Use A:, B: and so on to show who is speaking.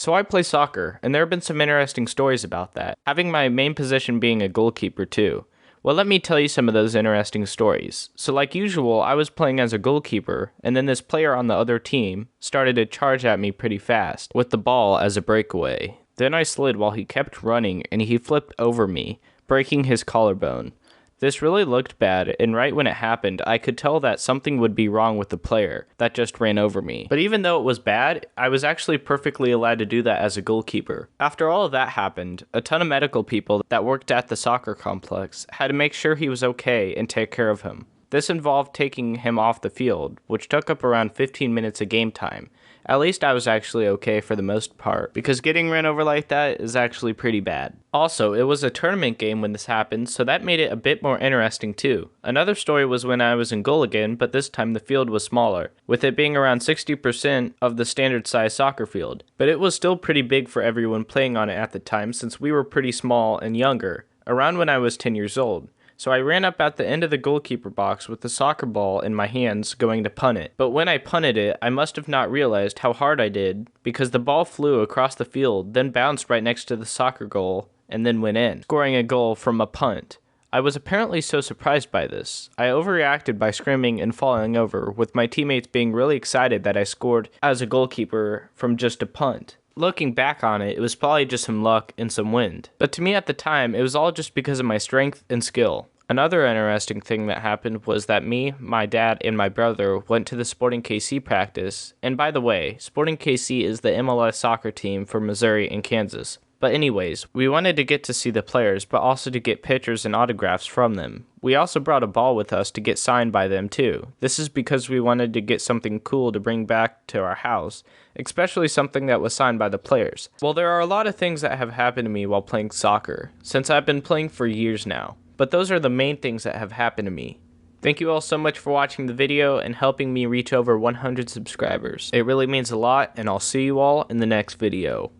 A: So I play soccer, and there have been some interesting stories about that, having my main position being a goalkeeper too. Well, let me tell you some of those interesting stories. So like usual, I was playing as a goalkeeper, and then this player on the other team started to charge at me pretty fast, with the ball as a breakaway. Then I slid while he kept running, and he flipped over me, breaking his collarbone. This really looked bad, and right when it happened, I could tell that something would be wrong with the player that just ran over me. But even though it was bad, I was actually perfectly allowed to do that as a goalkeeper. After all of that happened, a ton of medical people that worked at the soccer complex had to make sure he was okay and take care of him. This involved taking him off the field, which took up around 15 minutes of game time. At least I was actually okay for the most part, because getting ran over like that is actually pretty bad. Also, it was a tournament game when this happened, so that made it a bit more interesting too. Another story was when I was in goal again, but this time the field was smaller, with it being around 60% of the standard size soccer field. But it was still pretty big for everyone playing on it at the time, since we were pretty small and younger, around when I was 10 years old. So I ran up at the end of the goalkeeper box with the soccer ball in my hands going to punt it. But when I punted it, I must have not realized how hard I did, because the ball flew across the field, then bounced right next to the soccer goal, and then went in, scoring a goal from a punt. I was apparently so surprised by this. I overreacted by screaming and falling over, with my teammates being really excited that I scored as a goalkeeper from just a punt. Looking back on it, it was probably just some luck and some wind. But to me at the time, it was all just because of my strength and skill. Another interesting thing that happened was that me, my dad, and my brother went to the Sporting KC practice. And by the way, Sporting KC is the MLS soccer team for Missouri and Kansas. But anyways, we wanted to get to see the players, but also to get pictures and autographs from them. We also brought a ball with us to get signed by them too. This is because we wanted to get something cool to bring back to our house, especially something that was signed by the players. Well, there are a lot of things that have happened to me while playing soccer, since I've been playing for years now. But those are the main things that have happened to me. Thank you all so much for watching the video and helping me reach over 100 subscribers. It really means a lot, and I'll see you all in the next video.